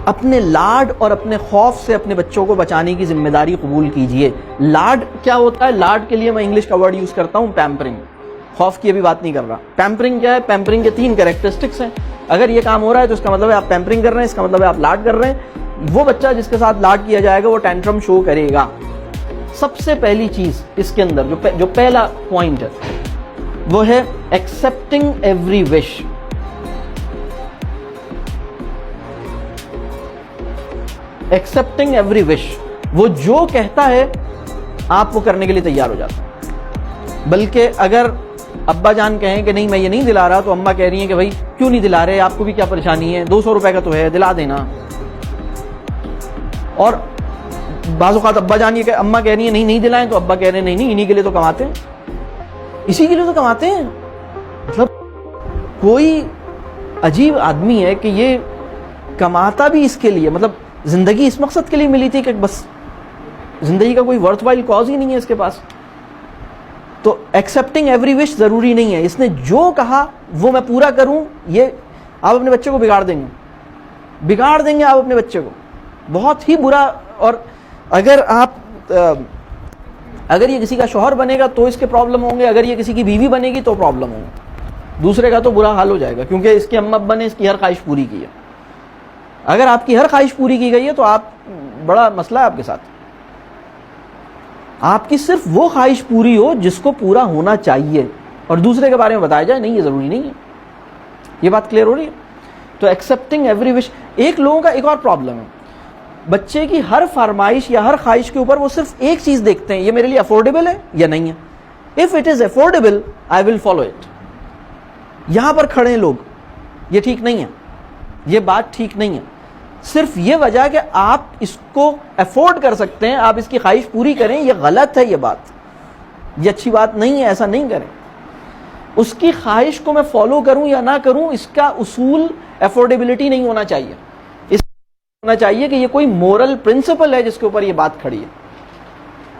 اپنے لاڈ اور اپنے خوف سے اپنے بچوں کو بچانے کی ذمہ داری قبول کیجئے. لاڈ کیا ہوتا ہے؟ لاڈ کے لیے میں انگلش کا ورڈ یوز کرتا ہوں پیمپرنگ. خوف کی ابھی بات نہیں کر رہا. پیمپرنگ کیا ہے؟ پیمپرنگ کے 3 کیریکٹرسٹکس ہیں. اگر یہ کام ہو رہا ہے تو اس کا مطلب ہے آپ پیمپرنگ کر رہے ہیں, اس کا مطلب ہے آپ لاڈ کر رہے ہیں. وہ بچہ جس کے ساتھ لاڈ کیا جائے گا وہ ٹینٹرم شو کرے گا. سب سے پہلی چیز اس کے اندر جو پہلا پوائنٹ ہے وہ ہے ایکسپٹنگ ایوری وش. ایکسپٹنگ ایوری وش, وہ جو کہتا ہے آپ وہ کرنے کے لیے تیار ہو جاتے ہیں. بلکہ اگر ابا جان کہیں کہ نہیں میں یہ نہیں دلا رہا, تو اماں کہہ رہی ہیں کہ بھائی کیوں نہیں دلا رہے, آپ کو بھی کیا پریشانی ہے, 200 روپے کا تو ہے, دلا دینا. اور بعض اوقات ابا جان یہ کہ اماں کہہ رہی ہیں نہیں دلائیں, تو ابا کہہ رہے ہیں نہیں انہی کے لیے تو کماتے ہیں, اسی کے لیے تو کماتے ہیں. مطلب کوئی عجیب آدمی ہے کہ یہ کماتا بھی اس کے لیے, مطلب زندگی اس مقصد کے لیے ملی تھی کہ بس زندگی کا کوئی ورتھ وائل کاز ہی نہیں ہے اس کے پاس. تو ایکسپٹنگ ایوری وش ضروری نہیں ہے. اس نے جو کہا وہ میں پورا کروں, یہ آپ اپنے بچے کو بگاڑ دیں گے آپ اپنے بچے کو بہت ہی برا. اور اگر یہ کسی کا شوہر بنے گا تو اس کے پرابلم ہوں گے, اگر یہ کسی کی بیوی بنے گی تو پرابلم ہوں گے, دوسرے کا تو برا حال ہو جائے گا, کیونکہ اس کے اماں ابا نے اس کی ہر خواہش پوری کی ہے. اگر آپ کی ہر خواہش پوری کی گئی ہے تو آپ بڑا مسئلہ ہے آپ کے ساتھ. آپ کی صرف وہ خواہش پوری ہو جس کو پورا ہونا چاہیے, اور دوسرے کے بارے میں بتایا جائے نہیں یہ ضروری نہیں ہے. یہ بات کلیئر ہو رہی ہے؟ تو ایکسپٹنگ ایوری وش. ایک لوگوں کا ایک اور پرابلم ہے, بچے کی ہر فرمائش یا ہر خواہش کے اوپر وہ صرف ایک چیز دیکھتے ہیں, یہ میرے لیے افورڈیبل ہے یا نہیں ہے. If it is affordable I will follow it. یہاں پر کھڑے ہیں لوگ, یہ ٹھیک نہیں ہے, یہ بات ٹھیک نہیں ہے. صرف یہ وجہ کہ آپ اس کو افورڈ کر سکتے ہیں, آپ اس کی خواہش پوری کریں, یہ غلط ہے. یہ بات یہ اچھی بات نہیں ہے, ایسا نہیں کریں. اس کی خواہش کو میں فالو کروں یا نہ کروں, اس کا اصول افورڈیبلٹی نہیں ہونا چاہیے. اس ہونا چاہیے کہ یہ کوئی مورل پرنسپل ہے جس کے اوپر یہ بات کھڑی ہے.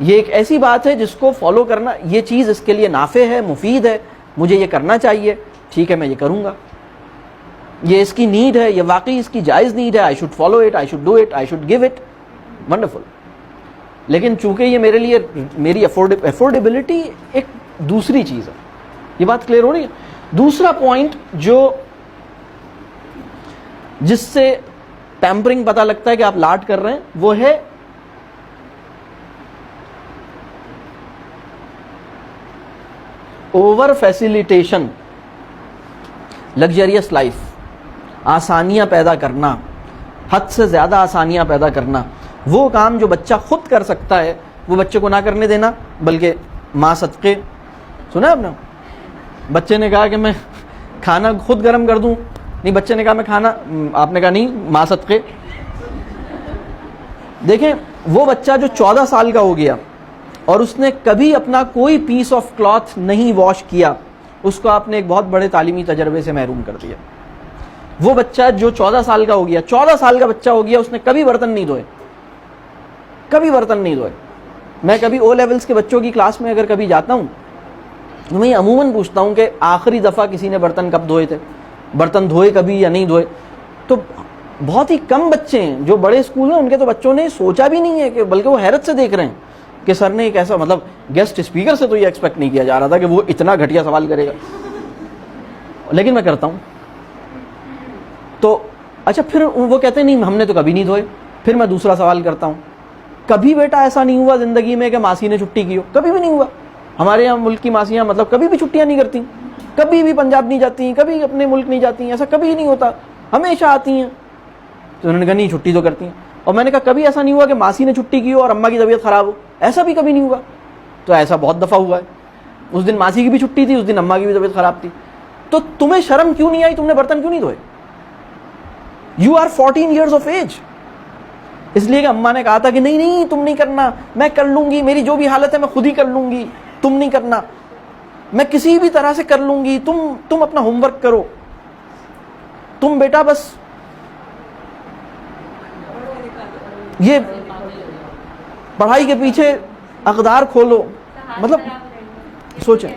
یہ ایک ایسی بات ہے جس کو فالو کرنا, یہ چیز اس کے لیے نافع ہے, مفید ہے, مجھے یہ کرنا چاہیے, ٹھیک ہے میں یہ کروں گا. یہ اس کی نیڈ ہے, یہ واقعی اس کی جائز نیڈ ہے, I should follow it, I should do it, I should give it, wonderful. لیکن چونکہ یہ میرے لیے میری افورڈیبلٹی ایک دوسری چیز ہے. یہ بات کلیئر ہو رہی ہے؟ دوسرا پوائنٹ جس سے پیمپرنگ پتہ لگتا ہے کہ آپ لاڈ کر رہے ہیں, وہ ہے اوور فیسیلیٹیشن. لگژریس لائف, آسانیاں پیدا کرنا, حد سے زیادہ آسانیاں پیدا کرنا. وہ کام جو بچہ خود کر سکتا ہے وہ بچے کو نہ کرنے دینا, بلکہ ماں صدقے. سنا آپ نے, بچے نے کہا کہ میں کھانا خود گرم کر دوں, نہیں بچے نے کہا میں کھانا, آپ نے کہا نہیں ماں صدقے. دیکھیں وہ بچہ جو 14 سال کا ہو گیا اور اس نے کبھی اپنا کوئی پیس آف کلاتھ نہیں واش کیا, اس کو آپ نے ایک بہت بڑے تعلیمی تجربے سے محروم کر دیا. وہ بچہ جو 14 سال کا ہو گیا, 14 سال کا بچہ ہو گیا, اس نے کبھی برتن نہیں دھوئے, کبھی برتن نہیں دھوئے. میں کبھی او لیولز کے بچوں کی کلاس میں اگر کبھی جاتا ہوں تو میں عموماً پوچھتا ہوں کہ آخری دفعہ کسی نے برتن کب دھوئے تھے, برتن دھوئے کبھی یا نہیں دھوئے. تو بہت ہی کم بچے ہیں جو بڑے اسکول ہیں ان کے تو بچوں نے سوچا بھی نہیں ہے, کہ بلکہ وہ حیرت سے دیکھ رہے ہیں کہ سر نے ایک ایسا, مطلب گیسٹ اسپیکر سے تو یہ ایکسپیکٹ نہیں کیا جا رہا تھا کہ وہ اتنا گھٹیا سوال کرے گا, لیکن میں کرتا ہوں. تو اچھا پھر وہ کہتے ہیں نہیں ہم نے تو کبھی نہیں دھوئے. پھر میں دوسرا سوال کرتا ہوں, کبھی بیٹا ایسا نہیں ہوا زندگی میں کہ ماسی نے چھٹی کی ہو؟ کبھی بھی نہیں ہوا. ہمارے یہاں ملک کی ماسیاں مطلب کبھی بھی چھٹیاں نہیں کرتی, کبھی بھی پنجاب نہیں جاتی, کبھی اپنے ملک نہیں جاتی, ایسا کبھی نہیں ہوتا, ہمیشہ آتی ہیں. تو انہوں نے کہا نہیں چھٹی تو کرتی ہیں. اور میں نے کہا کبھی ایسا نہیں ہوا کہ ماسی نے چھٹی کی ہو اور اماں کی طبیعت خراب ہو؟ ایسا بھی کبھی نہیں ہوا. تو ایسا بہت دفعہ ہوا ہے, اس دن ماسی کی بھی چھٹی تھی, اس دن اماں کی بھی طبیعت خراب تھی. تو تمہیں شرم کیوں نہیں آئی, تم نے برتن کیوں نہیں دھوئے؟ You are 14 years of age. اس لیے کہ اماں نے کہا تھا کہ نہیں نہیں تم نہیں کرنا, میں کر لوں گی, میری جو بھی حالت ہے میں خود ہی کر لوں گی, تم نہیں کرنا, میں کسی بھی طرح سے کر لوں گی, تم اپنا ہوم ورک کرو, تم بیٹا بس یہ پڑھائی کے پیچھے اقدار کھولو. مطلب سوچیں,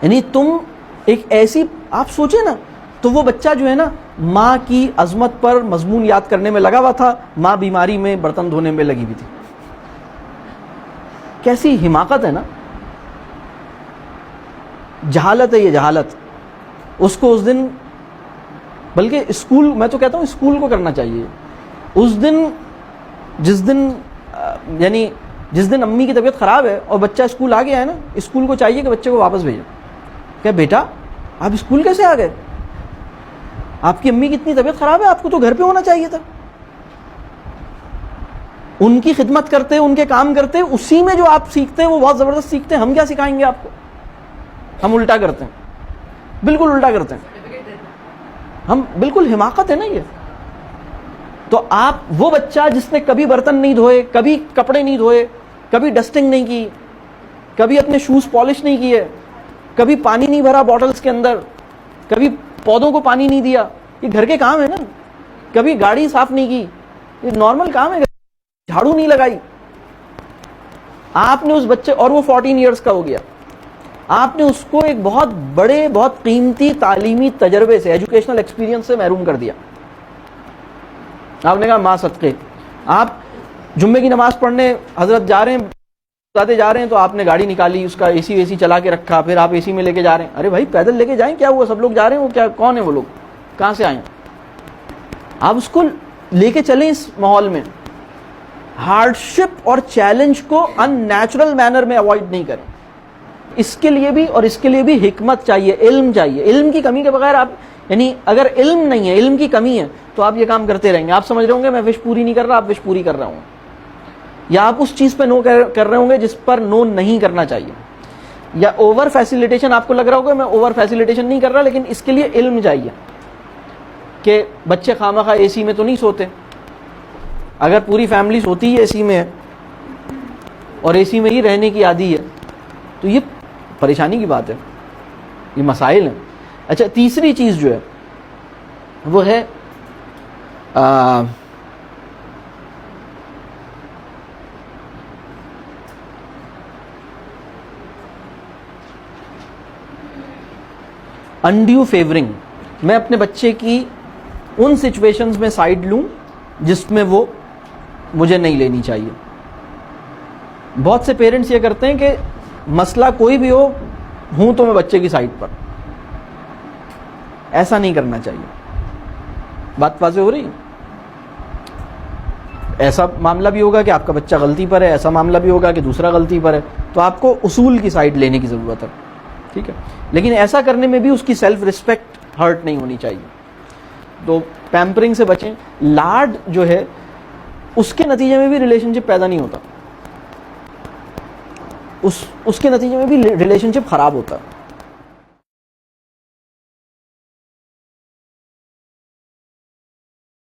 یعنی تم ایک ایسی, آپ سوچیں نا تو وہ بچہ جو ہے نا ماں کی عظمت پر مضمون یاد کرنے میں لگا ہوا تھا، ماں بیماری میں برتن دھونے میں لگی ہوئی تھی. کیسی حماقت ہے نا، جہالت ہے یہ، جہالت. اس کو اس دن، بلکہ اسکول، میں تو کہتا ہوں اسکول کو کرنا چاہیے. اس دن جس دن امی کی طبیعت خراب ہے اور بچہ اسکول آ گیا ہے نا، اسکول کو چاہیے کہ بچے کو واپس بھیجو. کہ بیٹا آپ اسکول کیسے آ گئے؟ آپ کی امی کی اتنی طبیعت خراب ہے، آپ کو تو گھر پہ ہونا چاہیے تھا. ان کی خدمت کرتے، ان کے کام کرتے، اسی میں جو آپ سیکھتے ہیں وہ بہت زبردست سیکھتے ہیں. ہم کیا سکھائیں گے آپ کو؟ ہم الٹا کرتے ہیں، بالکل الٹا کرتے ہیں ہم. بالکل حماقت ہے نا یہ. تو آپ وہ بچہ جس نے کبھی برتن نہیں دھوئے، کبھی کپڑے نہیں دھوئے، کبھی ڈسٹنگ نہیں کی، کبھی اپنے شوز پالش نہیں کیے، کبھی پانی نہیں بھرا بوٹلز کے اندر، کبھی پودوں کو پانی نہیں دیا، یہ گھر کے کام ہے نا. کبھی گاڑی صاف نہیں کی، یہ نارمل کام ہے. جھاڑو نہیں لگائی، آپ نے اس بچے، اور وہ 14 ایئرس کا ہو گیا، آپ نے اس کو ایک بہت بڑے، بہت قیمتی تعلیمی تجربے سے، ایجوکیشنل ایکسپیرینس سے محروم کر دیا. آپ نے کہا ماں صدقے. آپ جمعے کی نماز پڑھنے حضرت جا رہے ہیں تو آپ نے گاڑی نکالی، اس کا اے سی چلا کے رکھا، پھر آپ اے سی میں لے کے جا رہے ہیں. ارے بھائی پیدل لے کے جائیں، کیا ہوا؟ سب لوگ جا رہے ہیں، وہ کیا، کون ہے وہ لوگ، کہاں سے آئے ہیں؟ آپ اس کو لے کے چلیں اس ماحول میں. ہارڈ شپ اور چیلنج کو ان نیچرل مینر میں اوائڈ نہیں کریں. اس کے لیے بھی اور اس کے لیے بھی حکمت چاہیے، علم چاہیے. علم کی کمی کے بغیر آپ، یعنی اگر علم نہیں ہے، علم کی کمی ہے، تو آپ یہ کام کرتے رہیں گے. آپ سمجھ رہے ہوں گے میں وش پوری نہیں کر رہا، آپ وش پوری کر رہا ہوں، یا آپ اس چیز پہ نو کر رہے ہوں گے جس پر نو نہیں کرنا چاہیے. یا اوور فیسیلیٹیشن، آپ کو لگ رہا ہوگا میں اوور فیسیلیٹیشن نہیں کر رہا، لیکن اس کے لیے علم چاہیے کہ بچے خواہ اے سی میں تو نہیں سوتے. اگر پوری فیملی سوتی ہے اے سی میں اور اے سی میں ہی رہنے کی عادی ہے تو یہ پریشانی کی بات ہے، یہ مسائل ہیں. اچھا، تیسری چیز جو ہے وہ ہے انڈیو فیورنگ. میں اپنے بچے کی ان سچویشنز میں سائڈ لوں جس میں وہ مجھے نہیں لینی چاہیے. بہت سے پیرنٹس یہ کرتے ہیں کہ مسئلہ کوئی بھی ہوں تو میں بچے کی سائڈ پر. ایسا نہیں کرنا چاہیے. بات واضح ہو رہی ہے؟ ایسا معاملہ بھی ہوگا کہ آپ کا بچہ غلطی پر ہے، ایسا معاملہ بھی ہوگا کہ دوسرا غلطی پر ہے، تو آپ کو اصول کی سائڈ لینے کی ضرورت ہے. ٹھیک ہے، لیکن ایسا کرنے میں بھی اس کی سیلف رسپیکٹ ہرٹ نہیں ہونی چاہیے. تو پیمپرنگ سے بچیں. لاڈ جو ہے اس کے نتیجے میں بھی ریلیشن شپ پیدا نہیں ہوتا، اس کے نتیجے میں بھی ریلیشن شپ خراب ہوتا ہے.